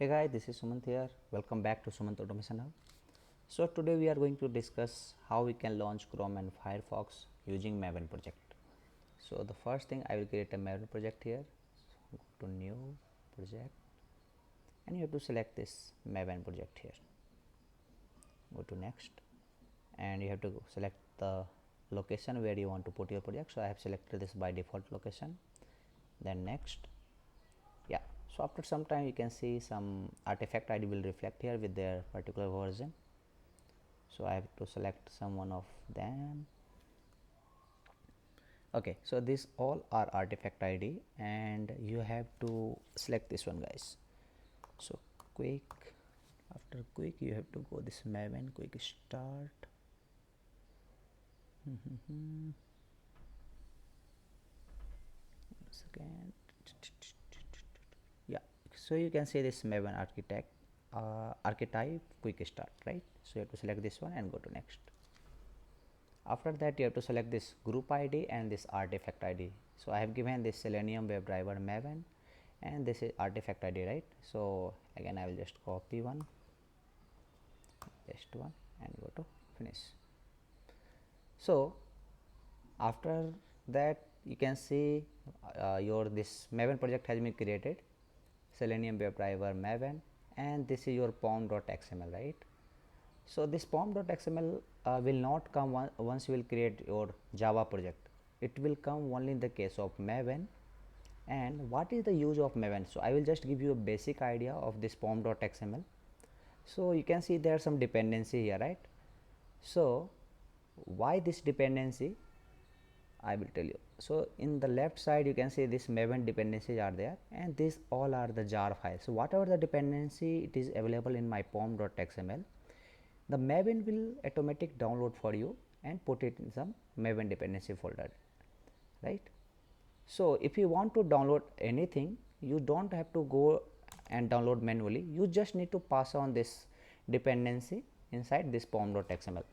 Hey guys, this is Sumant here. Welcome back to Sumant Automation Hub. So today we are going to discuss how we can launch Chrome and Firefox using Maven project. So the first thing, I will create a Maven project here. So go to new project and you have to select this Maven project here. Go to next and you have to select the location where you want to put your project. So I have selected this by default location. Then next. Yeah, so after some time you can see some artifact ID will reflect here with their particular version. So I have to select some one of them. Okay, so these all are artifact ID and you have to select this one, guys. So quick, after quick you have to go this Maven quick start. One second. Yeah, so you can see this Maven archetype quick start, right? So you have to select this one and go to next. After that you have to select this group ID and this artifact ID. So I have given this Selenium WebDriver Maven and this is artifact ID, right? So again I will just copy one, paste one and go to finish. So after that you can see your this Maven project has been created, Selenium WebDriver Maven, and this is your pom.xml, right? So this pom.xml will not come once you will create your Java project. It will come only in the case of Maven. And what is the use of Maven? So I will just give you a basic idea of this pom.xml. So you can see there are some dependency here, right? So why this dependency? I will tell you. So in the left side you can see this Maven dependencies are there and these all are the jar files. So whatever the dependency it is available in my pom.xml, the Maven will automatic download for you and put it in some Maven dependency folder, right? So if you want to download anything, you don't have to go and download manually. You just need to pass on this dependency inside this pom.xml.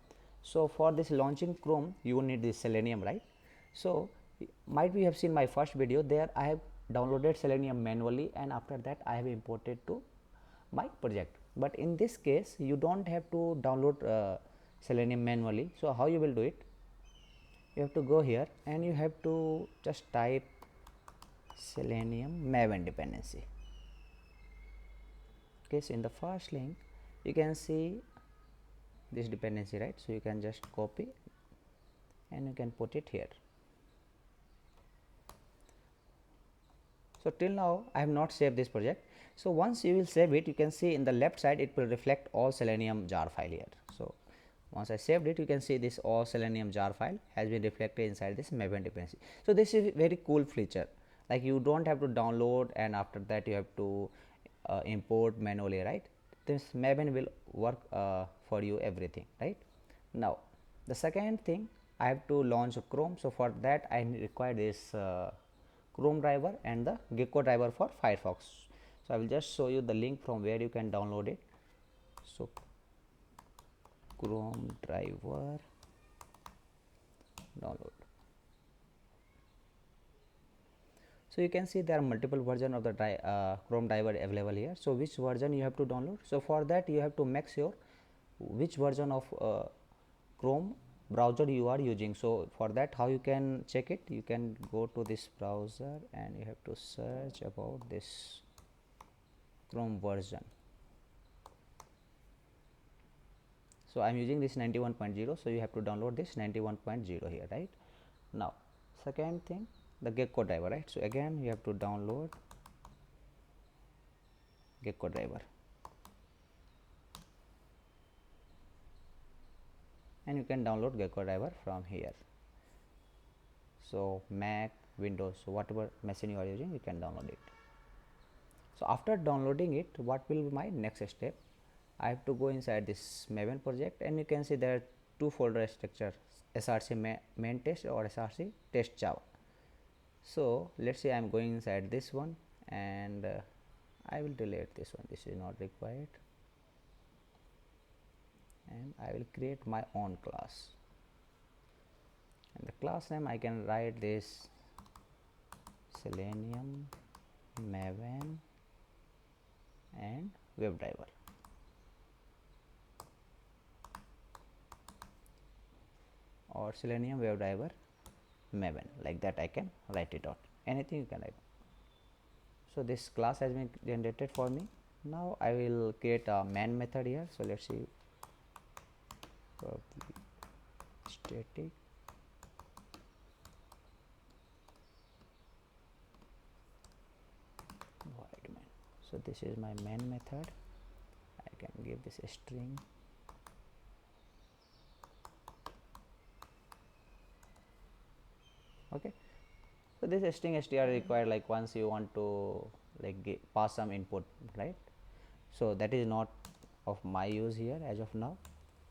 So for this launching Chrome, you need this Selenium, right? So might be you have seen my first video there. I have downloaded Selenium manually and after that I have imported to my project. But in this case you don't have to download Selenium manually. So how you will do it? You have to go here and you have to just type Selenium Maven dependency. Okay, so in the first link you can see this dependency, right? So you can just copy and you can put it here. So till now I have not saved this project. So once you will save it, you can see in the left side it will reflect all Selenium jar file here. So once I saved it, you can see this all Selenium jar file has been reflected inside this Maven dependency. So this is very cool feature, like you don't have to download and after that you have to import manually, right? This Maven will work for you everything, right? Now the second thing, I have to launch Chrome. So for that I require this Chrome driver and the Gecko driver for Firefox. So I will just show you the link from where you can download it. So Chrome driver download. So you can see there are multiple versions of the Chrome driver available here. So which version you have to download? So for that you have to make sure which version of Chrome browser you are using. So for that, how you can check it? You can go to this browser and you have to search about this Chrome version. So I am using this 91.0, so you have to download this 91.0 here, right? Now second thing, the Gecko driver, right? So again you have to download Gecko driver and you can download Gecko driver from here. So Mac, Windows, so whatever machine you are using, you can download it. So after downloading it, what will be my next step? I have to go inside this Maven project and you can see there are two folder structure, src main test or src test java. So let's say I am going inside this one and I will delete this one, this is not required, and I will create my own class, and the class name I can write this Selenium Maven and WebDriver or Selenium WebDriver Maven, like that I can write it out, anything you can write. So this class has been generated for me. Now I will create a main method here. So let's see, static void main. So this is my main method. I can give this a string. Okay, so this string str required like once you want to like pass some input, right? So that is not of my use here as of now.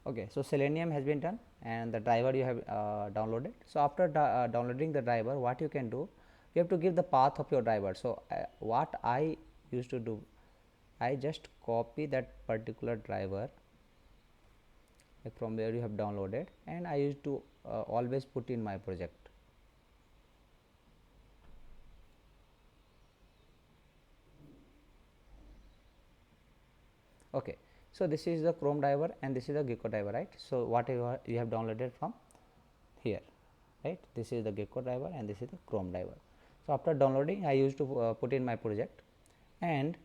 Okay, so Selenium has been done and the driver you have downloaded. So after downloading the driver, what you can do, you have to give the path of your driver. So what I used to do, I just copy that particular driver like from where you have downloaded, and I used to always put in my project. Okay, so this is the Chrome driver and this is the Gecko driver, right? So whatever you have downloaded from here, right? This is the Gecko driver and this is the Chrome driver. So after downloading, I used to put in my project, and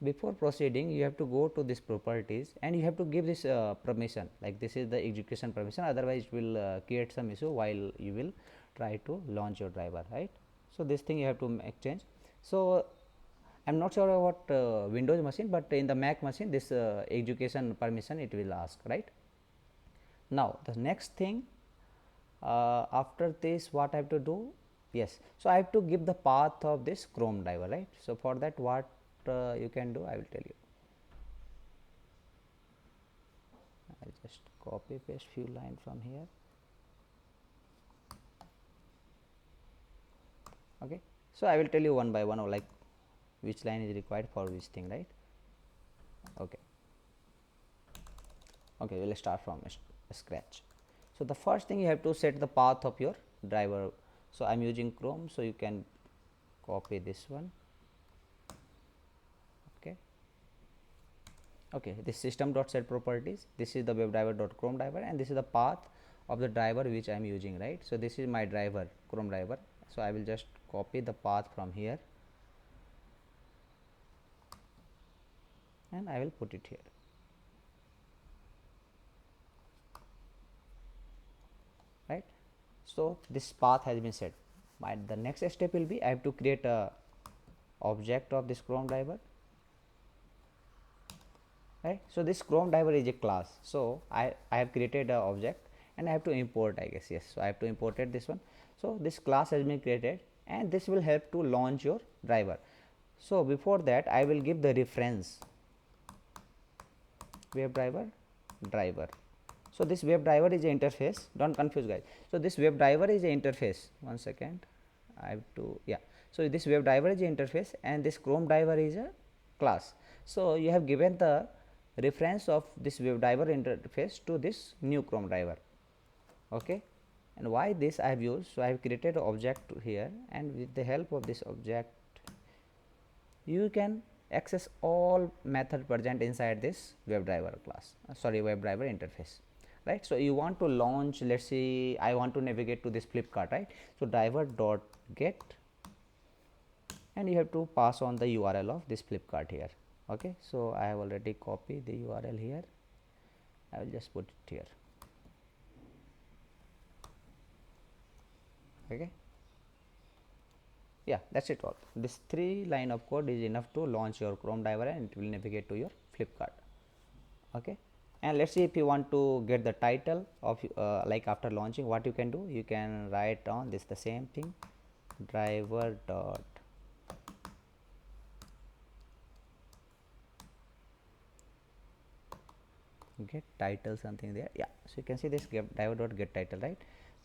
before proceeding you have to go to this properties and you have to give this permission, like this is the execution permission, otherwise it will create some issue while you will try to launch your driver, right? So this thing you have to make change. So I am not sure about Windows machine, but in the Mac machine this execution permission it will ask, right? Now the next thing, after this what I have to do, yes, so I have to give the path of this Chrome driver, right? So for that what you can do, I will tell you. I will just copy paste few lines from here. Okay, so I will tell you one by one, or like which line is required for which thing, right? Okay, okay, we will start from scratch. So the first thing, you have to set the path of your driver. So I am using Chrome, so you can copy this one. Okay, this system dot set properties, this is the WebDriver dot Chrome driver, and this is the path of the driver which I am using, right? So this is my driver, Chrome driver. So I will just copy the path from here and I will put it here. Right, so this path has been set. But the next step will be, I have to create a object of this Chrome driver, right? So this Chrome driver is a class, so I have created an object and I have to import, I guess, yes. So I have to import this one. So this class has been created and this will help to launch your driver. So before that, I will give the reference WebDriver driver. So this WebDriver is an interface, don't confuse guys. So this WebDriver is an interface, one second, I have to, yeah. So this WebDriver is an interface and this Chrome driver is a class. So you have given the reference of this WebDriver interface to this new Chrome driver. Okay, and why this I have used? So I have created an object here, and with the help of this object you can access all method present inside this WebDriver class, WebDriver interface, right? So you want to launch, let's see, I want to navigate to this Flipkart, right? So driver dot get, and you have to pass on the URL of this Flipkart here. Okay, so I have already copied the URL here, I will just put it here. Okay, yeah, that's it all. This 3 line of code is enough to launch your Chrome driver and it will navigate to your Flipkart. Okay, and let's see, if you want to get the title of like after launching, what you can do, you can write on this the same thing, driver dot get title, something there, yeah. So you can see this driver dot get title, right?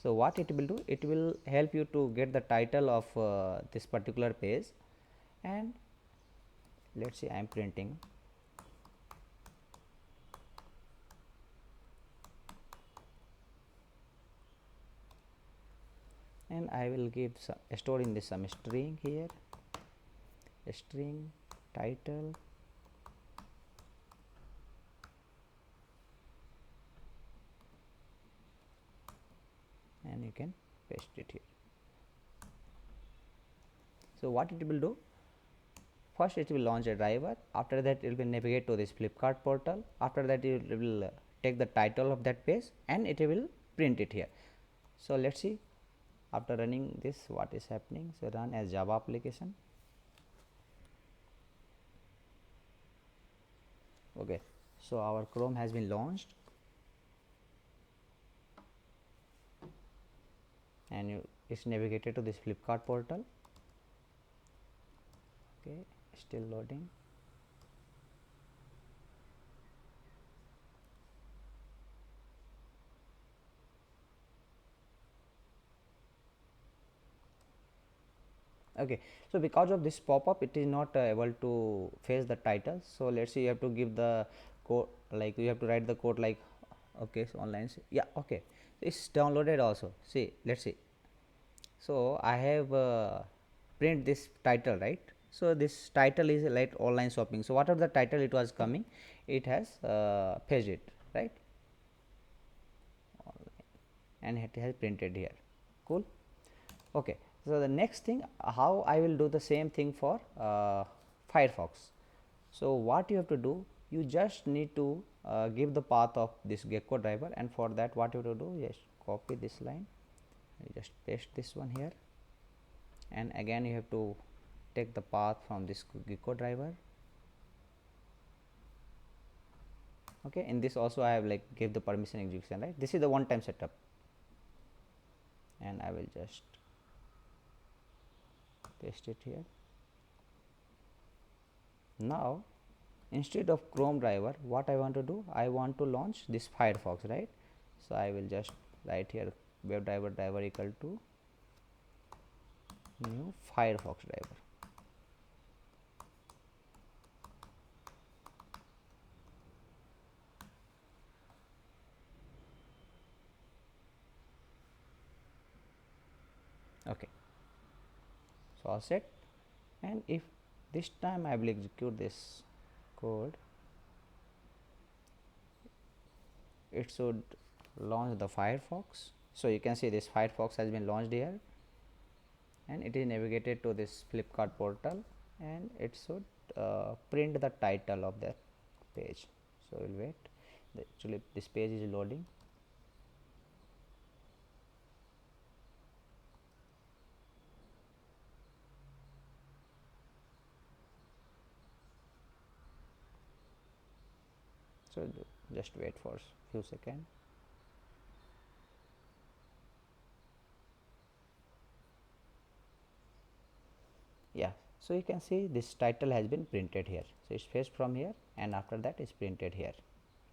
So what it will do, it will help you to get the title of this particular page, and let's see, I am printing, and I will give some, store in this some string here, string title, and you can paste it here. So what it will do, first it will launch a driver, after that it will navigate to this Flipkart portal, after that it will take the title of that page and it will print it here. So let's see after running this what is happening. So run as Java application. Okay, so our Chrome has been launched and it's navigated to this Flipkart portal. Okay, still loading. Okay, so because of this pop-up it is not able to face the title. So let's see, you have to give the code, like you have to write the code like, okay, so online, yeah, okay, it's downloaded also. See, let's see. So I have print this title, right? So this title is like online shopping. So whatever the title it was coming, it has paged it, right? And it has printed here. Cool. Okay, so the next thing, how I will do the same thing for Firefox. So what you have to do, you just need to give the path of this Gecko driver, and for that what you have to do, just copy this line, you just paste this one here, and again you have to take the path from this Gecko driver. Okay, in this also I have like give the permission execution, right? This is the one time setup, and I will just paste it here. Now instead of Chrome driver, what I want to do, I want to launch this Firefox, right? So I will just write here WebDriver equal to new Firefox driver. Okay, so all set. And if this time I will execute this code, it should launch the Firefox. So you can see this Firefox has been launched here, and it is navigated to this Flipkart portal, and it should print the title of that page. So we'll wait. Actually this page is loading. So just wait for few seconds. Yeah, so you can see this title has been printed here. So it's faced from here, and after that is printed here.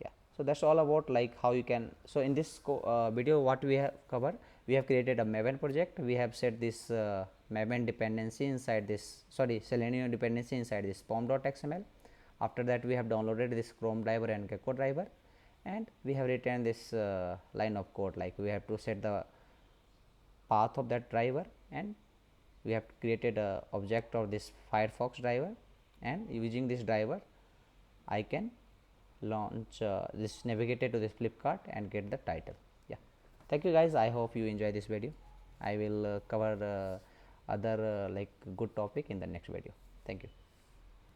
Yeah, so that's all about like how you can. So in this video what we have covered, we have created a Maven project. We have set this Maven dependency inside this, sorry, Selenium dependency inside this pom.xml. After that we have downloaded this Chrome driver and Gecko driver, and we have written this line of code, like we have to set the path of that driver, and we have created a object of this Firefox driver, and using this driver I can launch this, navigated to this Flipkart and get the title. Yeah, thank you guys, I hope you enjoy this video. I will cover other like good topic in the next video. Thank you.